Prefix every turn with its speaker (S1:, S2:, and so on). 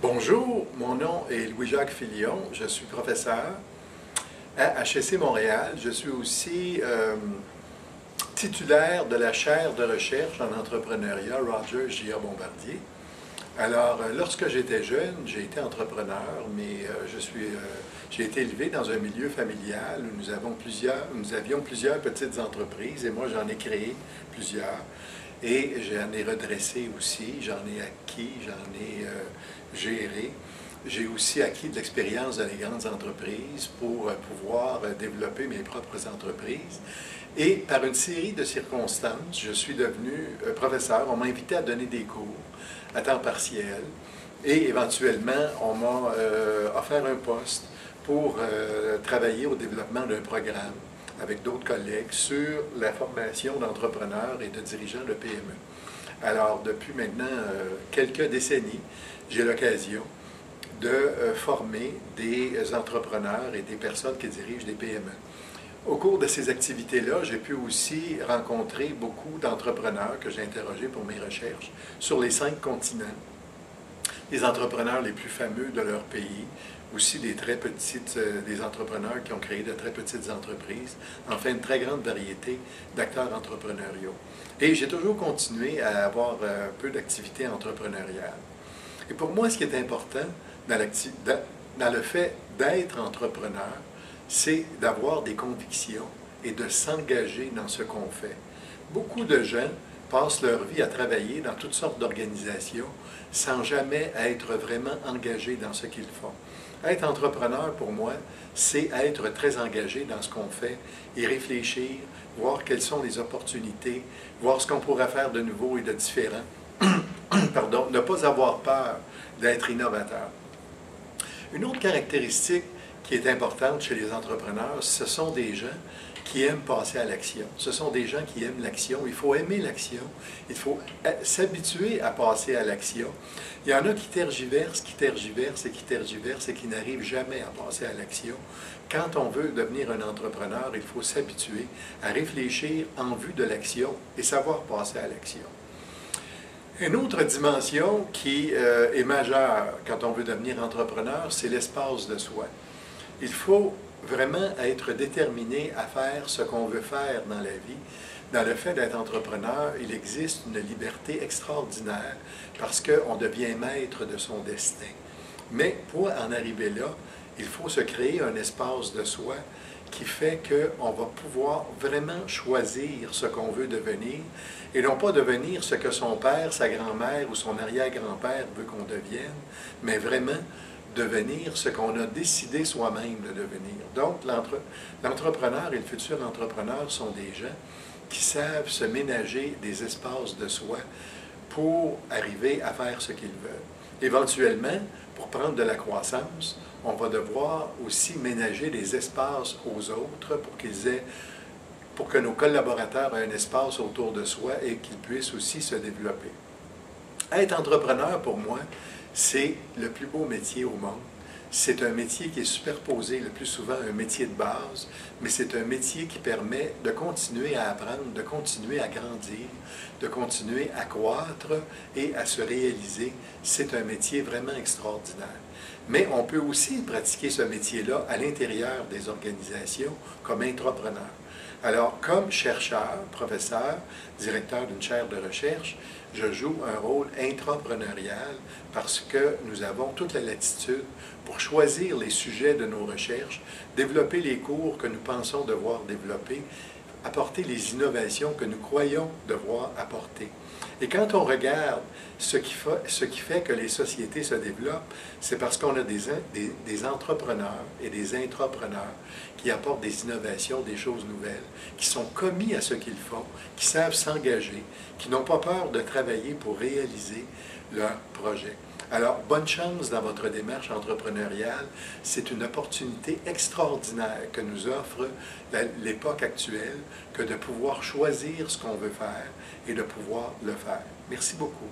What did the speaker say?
S1: Bonjour, mon nom est Louis-Jacques Filion, je suis professeur à HEC Montréal. Je suis aussi titulaire de la chaire de recherche en entrepreneuriat Roger J.A. Bombardier. Alors, lorsque j'étais jeune, j'ai été entrepreneur, mais j'ai été élevé dans un milieu familial où nous avions plusieurs petites entreprises et moi j'en ai créé plusieurs. Et j'en ai redressé aussi, j'en ai acquis, j'en ai géré. J'ai aussi acquis de l'expérience dans les grandes entreprises pour pouvoir développer mes propres entreprises. Et par une série de circonstances, je suis devenu professeur. On m'a invité à donner des cours à temps partiel et éventuellement, on m'a offert un poste pour travailler au développement d'un programme avec d'autres collègues sur la formation d'entrepreneurs et de dirigeants de PME. Alors, depuis maintenant quelques décennies, j'ai l'occasion de former des entrepreneurs et des personnes qui dirigent des PME. Au cours de ces activités-là, j'ai pu aussi rencontrer beaucoup d'entrepreneurs que j'ai interrogés pour mes recherches sur les 5 continents. Les entrepreneurs les plus fameux de leur pays, aussi des entrepreneurs qui ont créé de très petites entreprises, enfin une très grande variété d'acteurs entrepreneuriaux. Et j'ai toujours continué à avoir un peu d'activité entrepreneuriale. Et pour moi, ce qui est important dans le fait d'être entrepreneur, c'est d'avoir des convictions et de s'engager dans ce qu'on fait. Beaucoup de gens passent leur vie à travailler dans toutes sortes d'organisations sans jamais être vraiment engagés dans ce qu'ils font. Être entrepreneur, pour moi, c'est être très engagé dans ce qu'on fait et réfléchir, voir quelles sont les opportunités, voir ce qu'on pourrait faire de nouveau et de différent. Pardon, ne pas avoir peur d'être innovateur. Une autre caractéristique qui est importante chez les entrepreneurs, ce sont des gens qui aiment passer à l'action. Ce sont des gens qui aiment l'action. Il faut aimer l'action. Il faut s'habituer à passer à l'action. Il y en a qui tergiversent et qui n'arrivent jamais à passer à l'action. Quand on veut devenir un entrepreneur, il faut s'habituer à réfléchir en vue de l'action et savoir passer à l'action. Une autre dimension qui est majeure quand on veut devenir entrepreneur, c'est l'espace de soi. Il faut vraiment être déterminé à faire ce qu'on veut faire dans la vie. Dans le fait d'être entrepreneur, il existe une liberté extraordinaire parce qu'on devient maître de son destin. Mais pour en arriver là, il faut se créer un espace de soi qui fait qu'on va pouvoir vraiment choisir ce qu'on veut devenir et non pas devenir ce que son père, sa grand-mère ou son arrière-grand-père veut qu'on devienne, mais vraiment devenir ce qu'on a décidé soi-même de devenir. Donc, l'entrepreneur et le futur entrepreneur sont des gens qui savent se ménager des espaces de soi pour arriver à faire ce qu'ils veulent. Éventuellement, pour prendre de la croissance, on va devoir aussi ménager des espaces aux autres pour que nos collaborateurs aient un espace autour de soi et qu'ils puissent aussi se développer. Être entrepreneur, pour moi, c'est le plus beau métier au monde. C'est un métier qui est superposé le plus souvent à un métier de base, mais c'est un métier qui permet de continuer à apprendre, de continuer à grandir, de continuer à croître et à se réaliser. C'est un métier vraiment extraordinaire. Mais on peut aussi pratiquer ce métier-là à l'intérieur des organisations comme entrepreneur. Alors, comme chercheur, professeur, directeur d'une chaire de recherche, je joue un rôle intrapreneurial parce que nous avons toute la latitude pour choisir les sujets de nos recherches, développer les cours que nous pensons devoir développer, apporter les innovations que nous croyons devoir apporter. Et quand on regarde ce qui fait que les sociétés se développent, c'est parce qu'on a des entrepreneurs et des intrapreneurs qui apportent des innovations, des choses nouvelles, qui sont commis à ce qu'ils font, qui savent s'engager, qui n'ont pas peur de travailler pour réaliser leur projet. Alors, bonne chance dans votre démarche entrepreneuriale. C'est une opportunité extraordinaire que nous offre l'époque actuelle que de pouvoir choisir ce qu'on veut faire et de pouvoir le faire. Merci beaucoup.